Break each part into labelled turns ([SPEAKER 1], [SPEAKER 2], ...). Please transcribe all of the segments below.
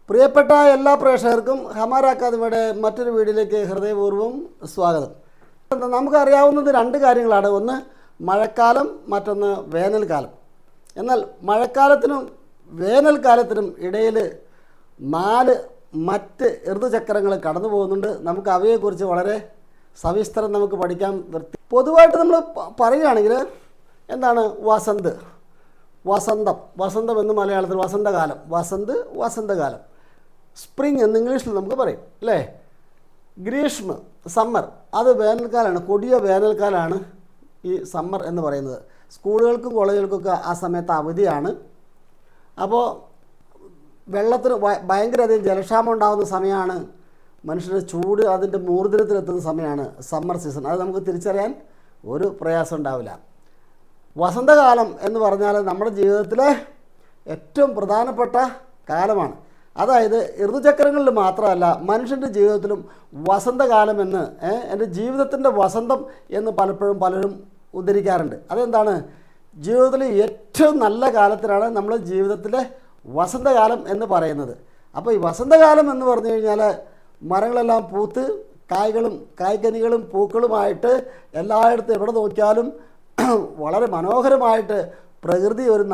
[SPEAKER 1] പ്രിയപ്പെട്ട എല്ലാ പ്രേക്ഷകർക്കും ഹമാര അക്കാദമിയുടെ മറ്റൊരു വീഡിയോയിലേക്ക് ഹൃദയപൂർവ്വം സ്വാഗതം. നമുക്കറിയാവുന്നത് രണ്ട് കാര്യങ്ങളാണ്. ഒന്ന് മഴക്കാലം, മറ്റൊന്ന് വേനൽക്കാലം. എന്നാൽ മഴക്കാലത്തിനും വേനൽക്കാലത്തിനും ഇടയിൽ 4 മറ്റ് ഋതുചക്രങ്ങൾ കടന്നു പോകുന്നുണ്ട്. നമുക്ക് അവയെക്കുറിച്ച് വളരെ സവിസ്തരം നമുക്ക് പഠിക്കാം. പൊതുവായിട്ട് നമ്മൾ പറയുകയാണെങ്കിൽ എന്താണ് വസന്തം എന്ന് മലയാളത്തിൽ വസന്തകാലം, വസന്തകാലം. സ്പ്രിങ് എന്ന് ഇംഗ്ലീഷിൽ നമുക്ക് പറയും അല്ലേ. ഗ്രീഷ്മ സമ്മർ, അത് വേനൽക്കാലമാണ്, കൊടിയ വേനൽക്കാലമാണ് ഈ സമ്മർ എന്ന് പറയുന്നത്. സ്കൂളുകൾക്കും കോളേജുകൾക്കൊക്കെ ആ സമയത്ത് അവധിയാണ്. അപ്പോൾ വെള്ളത്തിന് ഭയങ്കരധികം ജലക്ഷാമം ഉണ്ടാകുന്ന സമയമാണ്. മനുഷ്യരുടെ ചൂട് അതിൻ്റെ മൂർധനത്തിലെത്തുന്ന സമയമാണ് സമ്മർ സീസൺ. അത് നമുക്ക് തിരിച്ചറിയാൻ ഒരു പ്രയാസം ഉണ്ടാവില്ല. വസന്തകാലം എന്ന് പറഞ്ഞാൽ നമ്മുടെ ജീവിതത്തിലെ ഏറ്റവും പ്രധാനപ്പെട്ട കാലമാണ്. അതായത് ഋതുചക്രങ്ങളിൽ മാത്രമല്ല, മനുഷ്യൻ്റെ ജീവിതത്തിലും വസന്തകാലം എന്ന് എൻ്റെ ജീവിതത്തിൻ്റെ വസന്തം എന്ന് പലരും ഉദ്ധരിക്കാറുണ്ട്. അതെന്താണ്? ജീവിതത്തിലെ ഏറ്റവും നല്ല കാലത്തിനാണ് നമ്മൾ ജീവിതത്തിലെ വസന്തകാലം എന്ന് പറയുന്നത്. അപ്പോൾ ഈ വസന്തകാലം എന്ന് പറഞ്ഞു കഴിഞ്ഞാൽ മരങ്ങളെല്ലാം പൂത്ത് കായ്കനികളും പൂക്കളുമായിട്ട് എല്ലായിടത്തും എവിടെ നോക്കിയാലും വളരെ മനോഹരമായിട്ട് പ്രകൃതി ഒരു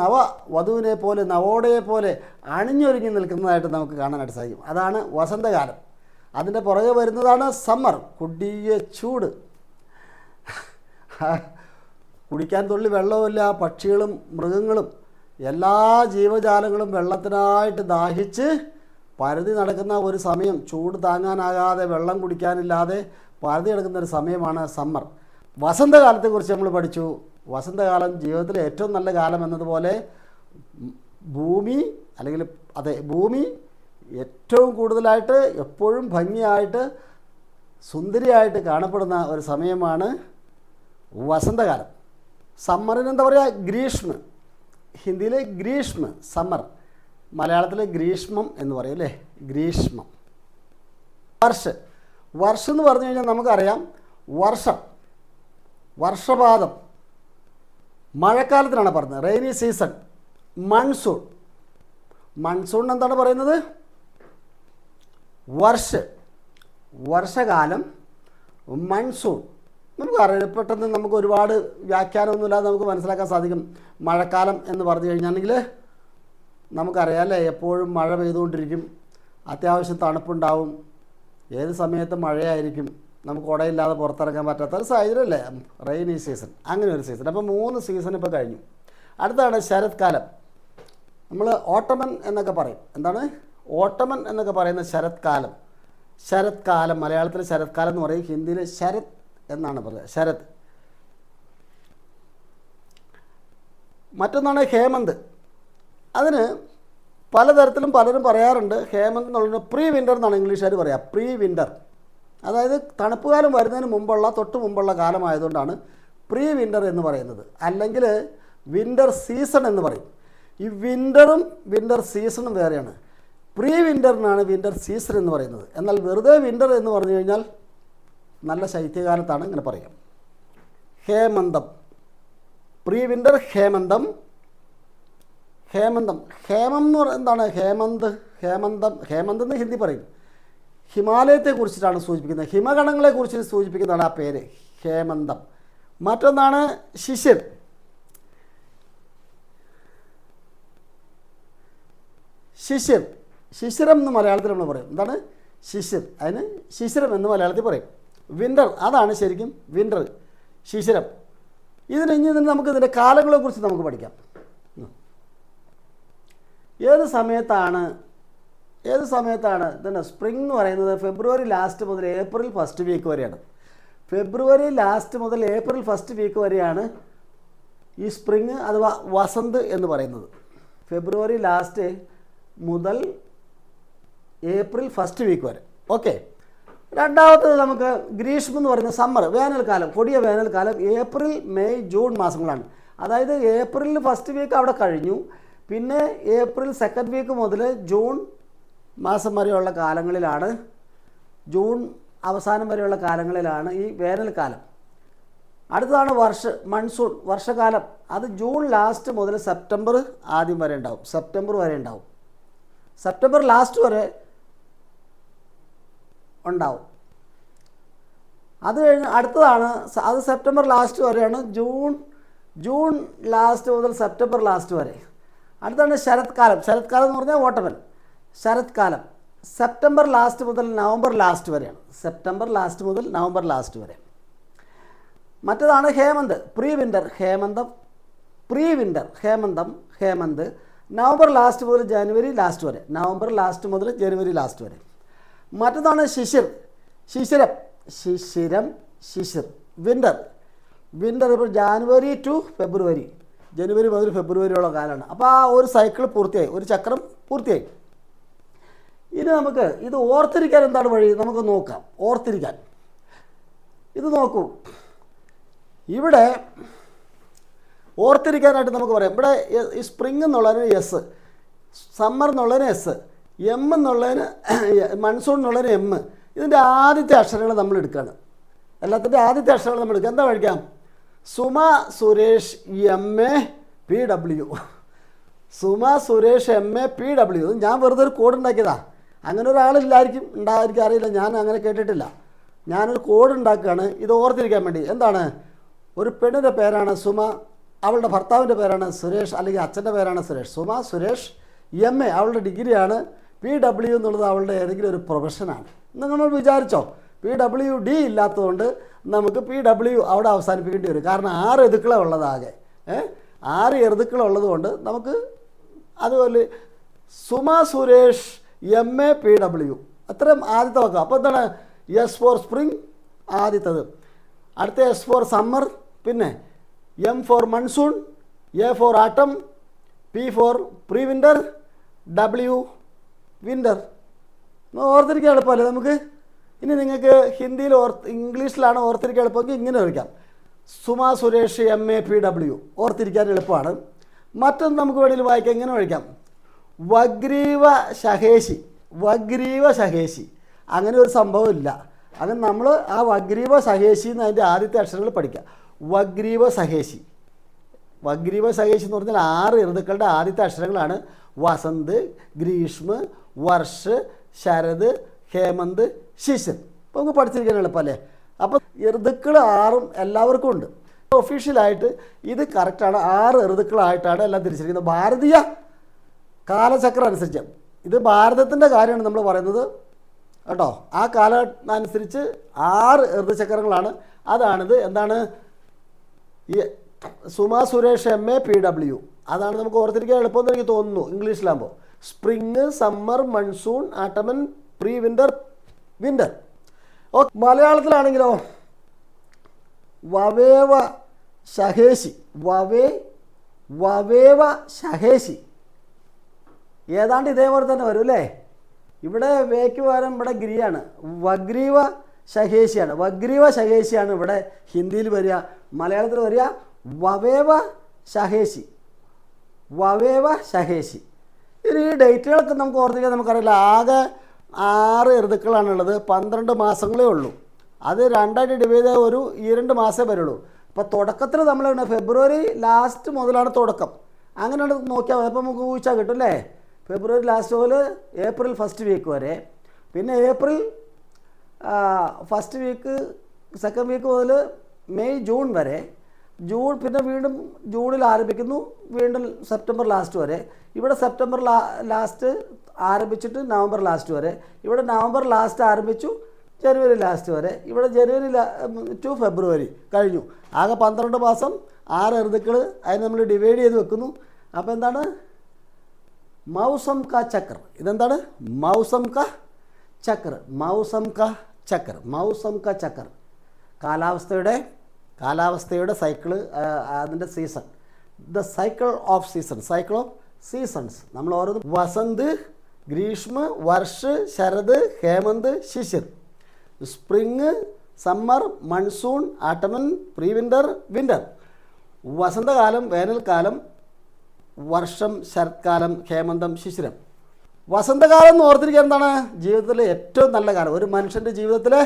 [SPEAKER 1] വധുവിനെ പോലെ നവോടയെ പോലെ അണിഞ്ഞൊരുങ്ങി നിൽക്കുന്നതായിട്ട് നമുക്ക് കാണാനായിട്ട് സാധിക്കും. അതാണ് വസന്തകാലം. അതിൻ്റെ പുറകെ വരുന്നതാണ് സമ്മർ, കൊടിയ ചൂട്. കുടിക്കാൻ തുള്ളി വെള്ളവുമില്ല. പക്ഷികളും മൃഗങ്ങളും എല്ലാ ജീവജാലങ്ങളും വെള്ളത്തിനായിട്ട് ദാഹിച്ച് പരതി നടക്കുന്ന ഒരു സമയം, ചൂട് താങ്ങാനാകാതെ വെള്ളം കുടിക്കാനില്ലാതെ പരതി നടക്കുന്ന ഒരു സമയമാണ് സമ്മർ. വസന്തകാലത്തെക്കുറിച്ച് നമ്മൾ പഠിച്ചു. വസന്തകാലം ജീവിതത്തിലെ ഏറ്റവും നല്ല കാലം എന്നതുപോലെ ഭൂമി ഏറ്റവും കൂടുതലായിട്ട് എപ്പോഴും ഭംഗിയായിട്ട് സുന്ദരിയായിട്ട് കാണപ്പെടുന്ന ഒരു സമയമാണ് വസന്തകാലം. സമ്മറിന് എന്താ പറയുക? ഗ്രീഷ്മ. ഹിന്ദിയിൽ ഗ്രീഷ്മ, സമ്മർ. മലയാളത്തിൽ ഗ്രീഷ്മം എന്ന് പറയും അല്ലേ, ഗ്രീഷ്മം. വർഷം എന്ന് പറഞ്ഞു കഴിഞ്ഞാൽ നമുക്കറിയാം, വർഷപാതം മഴക്കാലത്തിനാണ് പറഞ്ഞത്. Rainy season. മൺസൂൺ എന്താണ് പറയുന്നത്? വർഷകാലം, മൺസൂൺ. നമുക്കറിയാം, പെട്ടെന്ന് നമുക്ക് ഒരുപാട് വ്യാഖ്യാനമൊന്നുമില്ലാതെ നമുക്ക് മനസ്സിലാക്കാൻ സാധിക്കും. മഴക്കാലം എന്ന് പറഞ്ഞു കഴിഞ്ഞാണെങ്കിൽ നമുക്കറിയാം അല്ലേ, എപ്പോഴും മഴ പെയ്തുകൊണ്ടിരിക്കും, അത്യാവശ്യം തണുപ്പുണ്ടാവും, ഏത് സമയത്തും മഴയായിരിക്കും, നമുക്ക് കുടയില്ലാതെ പുറത്തിറങ്ങാൻ പറ്റാത്ത ഒരു സാഹചര്യമല്ലേ റെയിനി സീസൺ. അങ്ങനെ ഒരു സീസൺ. അപ്പോൾ 3 സീസൺ ഇപ്പോൾ കഴിഞ്ഞു. അടുത്താണ് ശരത്കാലം. നമ്മൾ ഓട്ടമൻ എന്നൊക്കെ പറയും. എന്താണ് ഓട്ടമൻ എന്നൊക്കെ പറയുന്ന ശരത്കാലം. മലയാളത്തിൽ ശരത്കാലം എന്ന് പറയും, ഹിന്ദിയിൽ ശരത് എന്നാണ് പറയുക, ശരത്. മറ്റൊന്നാണ് ഹേമന്ത്. അതിന് പലതരത്തിലും പലരും പറയാറുണ്ട്. ഹേമന്ത് എന്നുള്ളത് പ്രീ വിൻ്റർ എന്നാണ് ഇംഗ്ലീഷുകാർ പറയുക. പ്രീ വിൻ്റർ, അതായത് തണുപ്പ് കാലം വരുന്നതിന് തൊട്ട് മുമ്പുള്ള കാലമായതുകൊണ്ടാണ് പ്രീ വിൻ്റർ എന്ന് പറയുന്നത്. അല്ലെങ്കിൽ വിൻ്റർ സീസൺ എന്ന് പറയും. ഈ വിൻ്ററും വിൻ്റർ സീസണും വേറെയാണ്. പ്രീ വിൻ്ററിനാണ് വിൻ്റർ സീസൺ എന്ന് പറയുന്നത്. എന്നാൽ വെറുതെ വിൻ്റർ എന്ന് പറഞ്ഞു കഴിഞ്ഞാൽ നല്ല ശൈത്യകാലത്താണ് ഇങ്ങനെ പറയാം. ഹേമന്തം, പ്രീ വിൻ്റർ, ഹേമന്തം എന്ന് പറയുന്നത് എന്താണ്? ഹേമന്ത് എന്ന് ഹിന്ദി പറയും. ഹിമാലയത്തെക്കുറിച്ചിട്ടാണ് സൂചിപ്പിക്കുന്നത്, ഹിമഗണങ്ങളെക്കുറിച്ച് സൂചിപ്പിക്കുന്നതാണ് ആ പേര്, ഹേമന്തം. മറ്റൊന്നാണ് ശിശിരം എന്ന് മലയാളത്തിൽ നമ്മൾ പറയും. എന്താണ് അതിന് ശിശിരം എന്ന് മലയാളത്തിൽ പറയും. വിൻ്റർ, അതാണ് ശരിക്കും വിൻ്റർ, ശിശിരം. ഇനി നമുക്ക് ഇതിൻ്റെ കാലങ്ങളെക്കുറിച്ച് നമുക്ക് പഠിക്കാം. ഏത് സമയത്താണ് ഇതന്നെ സ്പ്രിംഗ് എന്ന് പറയുന്നത്? ഫെബ്രുവരി ലാസ്റ്റ് മുതൽ ഏപ്രിൽ ഫസ്റ്റ് വീക്ക് വരെയാണ്. ഫെബ്രുവരി ലാസ്റ്റ് മുതൽ ഏപ്രിൽ ഫസ്റ്റ് വീക്ക് വരെയാണ് ഈ സ്പ്രിങ് അഥവാ വസന്ത് എന്ന് പറയുന്നത്. ഫെബ്രുവരി ലാസ്റ്റ് മുതൽ ഏപ്രിൽ ഫസ്റ്റ് വീക്ക് വരെ. ഓക്കെ. രണ്ടാമത്തത് നമുക്ക് ഗ്രീഷ്മം എന്ന് പറയുന്ന സമ്മർ, വേനൽക്കാലം, കൊടിയ വേനൽക്കാലം. ഏപ്രിൽ മെയ് ജൂൺ മാസങ്ങളാണ്. അതായത് ഏപ്രിലിൽ ഫസ്റ്റ് വീക്ക് അവിടെ കഴിഞ്ഞു. പിന്നെ ഏപ്രിൽ സെക്കൻഡ് വീക്ക് മുതൽ ജൂൺ മാസം വരെയുള്ള കാലങ്ങളിലാണ്, ജൂൺ അവസാനം വരെയുള്ള കാലങ്ങളിലാണ് ഈ വേനൽക്കാലം. അടുത്തതാണ് മൺസൂൺ, വർഷകാലം. അത് ജൂൺ ലാസ്റ്റ് മുതൽ സെപ്റ്റംബർ ആദ്യം വരെ ഉണ്ടാവും, സെപ്റ്റംബർ വരെ ഉണ്ടാവും. സെപ്റ്റംബർ ലാസ്റ്റ് വരെ ഉണ്ടാവും. അത് കഴിഞ്ഞ് അടുത്തതാണ്, അത് സെപ്റ്റംബർ ലാസ്റ്റ് വരെയാണ്. ജൂൺ ലാസ്റ്റ് മുതൽ സെപ്റ്റംബർ ലാസ്റ്റ് വരെ. അടുത്താണ് ശരത്കാലം. ശരത്കാലം എന്ന് പറഞ്ഞാൽ ഓട്ടമൻ. ശരത്കാലം സെപ്റ്റംബർ ലാസ്റ്റ് മുതൽ നവംബർ ലാസ്റ്റ് വരെയാണ്. സെപ്റ്റംബർ ലാസ്റ്റ് മുതൽ നവംബർ ലാസ്റ്റ് വരെ. മറ്റേതാണ് ഹേമന്ത്. പ്രീ വിൻ്റർ ഹേമന്തം. പ്രീ വിൻ്റർ ഹേമന്ത് നവംബർ ലാസ്റ്റ് മുതൽ ജനുവരി ലാസ്റ്റ് വരെ. നവംബർ ലാസ്റ്റ് മുതൽ ജനുവരി ലാസ്റ്റ് വരെ. മറ്റേതാണ് ശിശിർ. വിൻ്റർ ഇപ്പോൾ ജാനുവരി ടു ഫെബ്രുവരി. ജനുവരി മുതൽ ഫെബ്രുവരിയുള്ള കാലമാണ്. അപ്പോൾ ആ ഒരു സൈക്കിൾ പൂർത്തിയായി, ഒരു ചക്രം പൂർത്തിയായി. ഇനി നമുക്ക് ഇത് ഓർത്തിരിക്കാൻ എന്താണ് വഴി നമുക്ക് നോക്കാം. ഓർത്തിരിക്കാൻ ഇത് നോക്കൂ. ഇവിടെ ഓർത്തിരിക്കാനായിട്ട് നമുക്ക് പറയാം. ഇവിടെ ഈ സ്പ്രിങ് എന്നുള്ളതിന് എസ്, സമ്മർ എന്നുള്ളതിന് എസ്, എം എന്നുള്ളതിന് മൺസൂൺ എന്നുള്ളതിന് എം. ഇതിൻ്റെ ആദ്യത്തെ അക്ഷരങ്ങൾ നമ്മൾ എടുക്കുകയാണ്. എല്ലാത്തിൻ്റെ ആദ്യത്തെ അക്ഷരങ്ങൾ നമ്മൾ എടുക്കുക. എന്താ പഠിക്കാം? സുമ സുരേഷ് MA-PW. സുമ സുരേഷ് MA-PW. ഞാൻ വെറുതെ ഒരു കോഡ് ഉണ്ടാക്കിയതാ. അങ്ങനെ ഒരാളില്ലായിരിക്കും, ഉണ്ടായിരിക്കും, അറിയില്ല, ഞാൻ അങ്ങനെ കേട്ടിട്ടില്ല. ഞാനൊരു കോഡ് ഉണ്ടാക്കുകയാണ് ഇത് ഓർത്തിരിക്കാൻ വേണ്ടി. എന്താണ്? ഒരു പെണ്ണിൻ്റെ പേരാണ് സുമ, അവളുടെ ഭർത്താവിൻ്റെ പേരാണ് സുരേഷ്, അല്ലെങ്കിൽ അച്ഛൻ്റെ പേരാണ് സുരേഷ്. സുമ സുരേഷ് MA അവളുടെ ഡിഗ്രിയാണ്. PW എന്നുള്ളത് അവളുടെ ഏതെങ്കിലും ഒരു പ്രൊഫഷനാണ്. നിങ്ങൾ വിചാരിച്ചോ? PWD ഇല്ലാത്തതുകൊണ്ട് നമുക്ക് PW അവിടെ അവസാനിപ്പിക്കേണ്ടി വരും. കാരണം 6 ഋതുക്കളെ ഉള്ളതാകെ. 6 ഋതുക്കളുള്ളത് കൊണ്ട് നമുക്ക് അതുപോലെ സുമ സുരേഷ് MA-PW അത്രയും ആദ്യത്തെ വാക്ക്. അപ്പോൾ എന്താണ്? എസ് ഫോർ സ്പ്രിങ് ആദ്യത്തത്. അടുത്ത എസ് ഫോർ സമ്മർ, പിന്നെ M for monsoon, A for autumn, P for pre winter, W winter. ഓർത്തിരിക്കാൻ എളുപ്പമല്ലേ നമുക്ക്? ഇനി നിങ്ങൾക്ക് ഹിന്ദിയിൽ ഇംഗ്ലീഷിലാണ് ഓർത്തിരിക്കാൻ എളുപ്പമെങ്കിൽ ഇങ്ങനെ വിളിക്കാം, സുമ സുരേഷ് MA-PW. ഓർത്തിരിക്കാൻ എളുപ്പമാണ്. മറ്റൊന്ന് നമുക്ക് വേണമെങ്കിൽ വായിക്കാം. എങ്ങനെ വിളിക്കാം? വഗ്രീവ ശഹേശി. അങ്ങനെ ഒരു സംഭവം ഇല്ല. അങ്ങനെ നമ്മൾ ആ വഗ്രീവ ശഹേശി എന്ന് അതിൻ്റെ ആദ്യത്തെ അക്ഷരങ്ങൾ പഠിക്കാം. വഗ്രീവ ശഹേശി എന്ന് പറഞ്ഞാൽ 6 ഋതുക്കളുടെ ആദ്യത്തെ അക്ഷരങ്ങളാണ്. വസന്ത്, ഗ്രീഷ്മ, വർഷ്, ശരത്, ഹേമന്ത്, ശിശിർ. അപ്പോൾ നമുക്ക് പഠിച്ചിരിക്കാൻ എളുപ്പമല്ലേ? അപ്പോൾ ഋതുക്കൾ 6 എല്ലാവർക്കും ഉണ്ട്. ഒഫീഷ്യലായിട്ട് ഇത് കറക്റ്റാണ്. 6 ഋതുക്കളായിട്ടാണ് എല്ലാം തിരിച്ചിരിക്കുന്നത് ഭാരതീയ കാലചക്രം അനുസരിച്ച്. ഇത് ഭാരതത്തിൻ്റെ കാര്യമാണ് നമ്മൾ പറയുന്നത് കേട്ടോ. ആ കാലഘട്ടം അനുസരിച്ച് 6 ഋതുചക്രങ്ങളാണ്. അതാണിത്. എന്താണ്? ഈ സുമ സുരേഷ് MA-PW. അതാണ് നമുക്ക് ഓർത്തിരിക്കാൻ എളുപ്പമെന്ന് എനിക്ക് തോന്നുന്നു ഇംഗ്ലീഷിലാകുമ്പോൾ. Spring, summer, monsoon, autumn, pre winter, winter. Okay. മലയാളത്തിലാണെങ്കിലോ വവേവ ശഹേശി. ഏതാണ്ട് ഇതേപോലെ തന്നെ വരും അല്ലേ? ഇവിടെ വേക്ക് പകരം ഇവിടെ ഗിരിയാണ്. വഗ്രീവ ശഹേശിയാണ് ഇവിടെ ഹിന്ദിയിൽ വരിക. മലയാളത്തിൽ വരിക വവേവ ശഹേശി. ഇനി ഈ ഡേറ്റുകളൊക്കെ നമുക്ക് ഓർത്തിരിക്കാൻ നമുക്കറിയില്ല. ആകെ 6 ഋതുക്കളാണുള്ളത്. 12 മാസങ്ങളേ ഉള്ളൂ. അത് 2ആയിട്ട് ഡിവൈഡ് ചെയ്ത ഒരു 2 മാസമേ വരുള്ളൂ. അപ്പോൾ തുടക്കത്തിൽ നമ്മൾ ഫെബ്രുവരി ലാസ്റ്റ് മുതലാണ് തുടക്കം. അങ്ങനെയാണ് നോക്കിയാൽ മതി. അപ്പോൾ നമുക്ക് ഊഹിച്ചാൽ കിട്ടും അല്ലേ? ഫെബ്രുവരി ലാസ്റ്റ് മുതൽ ഏപ്രിൽ ഫസ്റ്റ് വീക്ക് വരെ, പിന്നെ April first week second week മുതൽ മെയ് ജൂൺ വരെ, പിന്നെ വീണ്ടും ജൂണിൽ ആരംഭിക്കുന്നു, വീണ്ടും സെപ്റ്റംബർ ലാസ്റ്റ് വരെ. ഇവിടെ സെപ്റ്റംബർ ലാസ്റ്റ് ആരംഭിച്ചിട്ട് നവംബർ ലാസ്റ്റ് വരെ. ഇവിടെ നവംബർ ലാസ്റ്റ് ആരംഭിച്ചു ജനുവരി ലാസ്റ്റ് വരെ. ഇവിടെ ജനുവരി ടു ഫെബ്രുവരി കഴിഞ്ഞു. ആകെ 12 മാസം, 6 ഋതുക്കൾ. അതിന് നമ്മൾ ഡിവൈഡ് ചെയ്ത് വെക്കുന്നു. അപ്പോൾ എന്താണ്? മൗസം കാ ചക്ര. ഇതെന്താണ്? മൗസം കാ ചക്ര. കാലാവസ്ഥയുടെ സൈക്കിള്, അതിൻ്റെ season. The cycle of seasons. നമ്മൾ ഓരോന്ന് വസന്ത്, ഗ്രീഷ്മ, വർഷ്, ശരത്, ഹേമന്ത്, ശിശിർ. Spring, summer, monsoon, autumn, pre winter, winter. വസന്തകാലം, വേനൽക്കാലം, വർഷം, ശരത്കാലം, ഹേമന്തം, ശിശിരം. വസന്തകാലം എന്ന് ഓർത്തിരിക്കുക എന്താണ്? ജീവിതത്തിലെ ഏറ്റവും നല്ല കാലം. ഒരു മനുഷ്യൻ്റെ ജീവിതത്തിലെ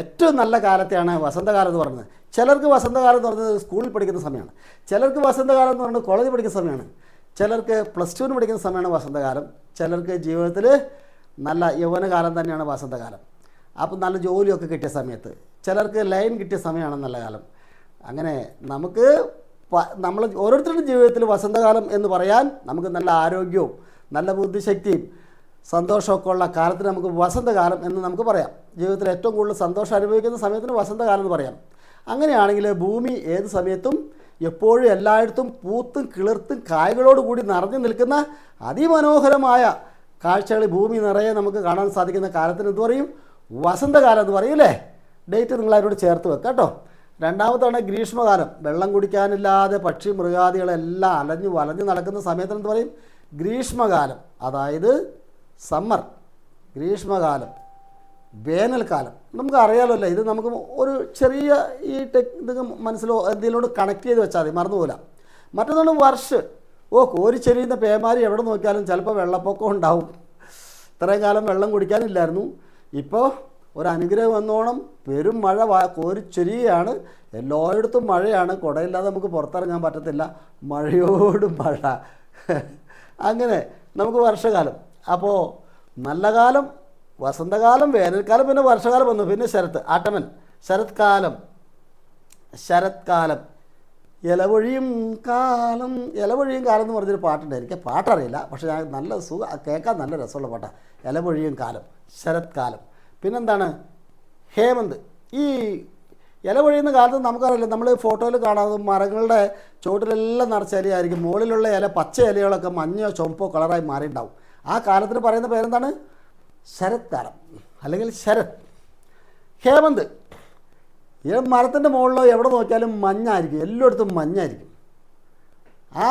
[SPEAKER 1] ഏറ്റവും നല്ല കാലത്തെയാണ് വസന്തകാലം എന്ന് പറയുന്നത്. ചിലർക്ക് വസന്തകാലം എന്ന് പറയുന്നത് സ്കൂളിൽ പഠിക്കുന്ന സമയമാണ്. ചിലർക്ക് വസന്തകാലം എന്ന് പറയുന്നത് കോളേജിൽ പഠിക്കുന്ന സമയമാണ്. ചിലർക്ക് +2 പഠിക്കുന്ന സമയമാണ് വസന്തകാലം, ചിലർക്ക് ജീവിതത്തിൽ നല്ല യൗവനകാലം തന്നെയാണ് വസന്തകാലം. അപ്പം നല്ല ജോലിയൊക്കെ കിട്ടിയ സമയത്ത്, ചിലർക്ക് ലൈൻ കിട്ടിയ സമയമാണ് നല്ല കാലം. അങ്ങനെ നമുക്ക് നമ്മൾ ഓരോരുത്തരുടെ ജീവിതത്തിൽ വസന്തകാലം എന്ന് പറയാൻ നമുക്ക് നല്ല ആരോഗ്യവും നല്ല ബുദ്ധിശക്തിയും സന്തോഷമൊക്കെ ഉള്ള കാലത്തിന് നമുക്ക് വസന്തകാലം എന്ന് നമുക്ക് പറയാം. ജീവിതത്തിൽ ഏറ്റവും കൂടുതൽ സന്തോഷം അനുഭവിക്കുന്ന സമയത്തിന് വസന്തകാലം എന്ന് പറയാം. അങ്ങനെയാണെങ്കിൽ ഭൂമി ഏത് സമയത്തും എപ്പോഴും എല്ലായിടത്തും പൂത്തും കിളിർത്തും കായകളോട് കൂടി നിറഞ്ഞു നിൽക്കുന്ന അതിമനോഹരമായ കാഴ്ചകൾ ഭൂമി നിറയെ നമുക്ക് കാണാൻ സാധിക്കുന്ന കാലത്തിന് എന്ത് പറയും? വസന്തകാലം എന്ന് പറയും അല്ലേ? ഡേറ്റ് നിങ്ങളവരോട് ചേർത്ത് വെക്കാം കേട്ടോ. രണ്ടാമതാണ് ഗ്രീഷ്മകാലം. വെള്ളം കുടിക്കാനില്ലാതെ പക്ഷി മൃഗാദികളെല്ലാം അലഞ്ഞു വലഞ്ഞു നടക്കുന്ന സമയത്തിന് എന്ത് പറയും? ഗ്രീഷ്മകാലം. അതായത് സമ്മർ, ഗ്രീഷ്മകാലം, വേനൽക്കാലം. നമുക്ക് അറിയാമല്ലോ, ഇത് നമുക്ക് ഒരു ചെറിയ ഈ ഇത് മനസ്സിലോ എന്തെങ്കിലും കണക്ട് ചെയ്ത് വെച്ചാൽ മതി, മറന്നുപോല. മറ്റൊന്നാണ് വർഷ്. കോരിച്ചെരിയുന്ന പേമാരി എവിടെ നോക്കിയാലും ചിലപ്പോൾ വെള്ളപ്പൊക്കം ഉണ്ടാവും. ഇത്രയും കാലം വെള്ളം കുടിക്കാനില്ലായിരുന്നു, ഇപ്പോൾ ഒരു അനുഗ്രഹം വന്നോണം പെരും മഴ കോരിച്ചൊരിയാണ്. എല്ലായിടത്തും മഴയാണ്, കുടയില്ലാതെ നമുക്ക് പുറത്തിറങ്ങാൻ പറ്റത്തില്ല, മഴയോട് മഴ. അങ്ങനെ നമുക്ക് വർഷകാലം. അപ്പോൾ നല്ല കാലം, വസന്തകാലം, വേനൽക്കാലം, പിന്നെ വർഷകാലം വന്നു, പിന്നെ ശരത്ത്, ആട്ടമൻ, ശരത്കാലം. ശരത്കാലം, ഇലവൊഴിയും കാലം. ഇലവൊഴിയും കാലം എന്ന് പറഞ്ഞൊരു പാട്ടുണ്ട്, എനിക്ക് പാട്ടറിയില്ല, പക്ഷേ ഞാൻ നല്ല കേൾക്കാൻ നല്ല രസമുള്ള പാട്ടാണ്. ഇലവൊഴിയും കാലം, ശരത്കാലം. പിന്നെന്താണ്? ഹേമന്ത്. ഈ ഇല പൊഴിയുന്ന കാലത്ത് നമുക്കറിയില്ല, നമ്മൾ ഫോട്ടോയിൽ കാണാതെ മരങ്ങളുടെ ചുവട്ടിലെല്ലാം നിറച്ച ഇലയായിരിക്കും, മുകളിലുള്ള ഇല പച്ച ഇലകളൊക്കെ മഞ്ഞയോ ചുവപ്പോ കളറായി മാറിയിട്ടുണ്ടാവും. ആ കാലത്തിന് പറയുന്ന പേരെന്താണ്? ശരത്കാലം അല്ലെങ്കിൽ ശരത്. ഹേമന്ത്, ഈ മരത്തിൻ്റെ മുകളിലോ എവിടെ നോക്കിയാലും മഞ്ഞായിരിക്കും, എല്ലായിടത്തും മഞ്ഞായിരിക്കും. ആ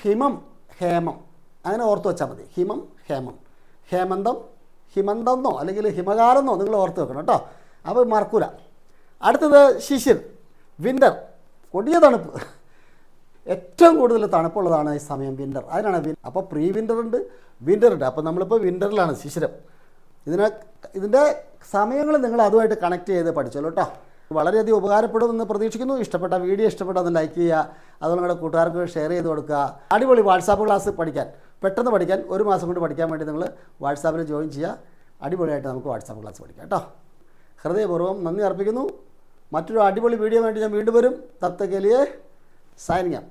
[SPEAKER 1] ഹിമം, ഹേമം, അങ്ങനെ ഓർത്ത് വെച്ചാൽ മതി. ഹിമം, ഹേമം, ഹേമന്തം, ഹിമന്തെന്നോ അല്ലെങ്കിൽ ഹിമകാലെന്നോ നിങ്ങൾ ഓർത്ത് വെക്കണം കേട്ടോ, അപ്പോൾ മറക്കൂല. അടുത്തത് ശിശിർ, വിൻ്റർ, കൊടിയ തണുപ്പ്. ഏറ്റവും കൂടുതൽ തണുപ്പുള്ളതാണ് ഈ സമയം വിൻ്റർ. അതിനാണ് അപ്പോൾ പ്രീ വിൻ്റർ ഉണ്ട്, വിൻ്റർ ഉണ്ട്. അപ്പോൾ നമ്മളിപ്പോൾ വിൻ്ററിലാണ്, ശിശിരം. ഇതിൻ്റെ സമയങ്ങൾ നിങ്ങൾ അതുമായിട്ട് കണക്ട് ചെയ്ത് പഠിച്ചോളൂ കേട്ടോ. വളരെയധികം ഉപകാരപ്പെടുമെന്ന് പ്രതീക്ഷിക്കുന്നു. ഇഷ്ടപ്പെട്ട വീഡിയോ ഇഷ്ടപ്പെട്ടെന്ന് ലൈക്ക് ചെയ്യുക, അതുപോലെ നിങ്ങളുടെ കൂട്ടുകാർക്ക് ഷെയർ ചെയ്ത് കൊടുക്കുക. അടിപൊളി വാട്സാപ്പ് ക്ലാസ് പഠിക്കാൻ, പെട്ടെന്ന് പഠിക്കാൻ, 1 മാസം കൊണ്ട് പഠിക്കാൻ വേണ്ടി നിങ്ങൾ വാട്സാപ്പിൽ ജോയിൻ ചെയ്യുക. അടിപൊളിയായിട്ട് നമുക്ക് വാട്സാപ്പ് ക്ലാസ് പഠിക്കാം കേട്ടോ. ഹൃദയപൂർവ്വം നന്ദി അർപ്പിക്കുന്നു. മറ്റൊരു അടിപൊളി വീഡിയോ വേണ്ടി ഞാൻ വീണ്ടും വരും. തബ് തക് കെ ലിയേ സൈനിങ് ഓഫ്.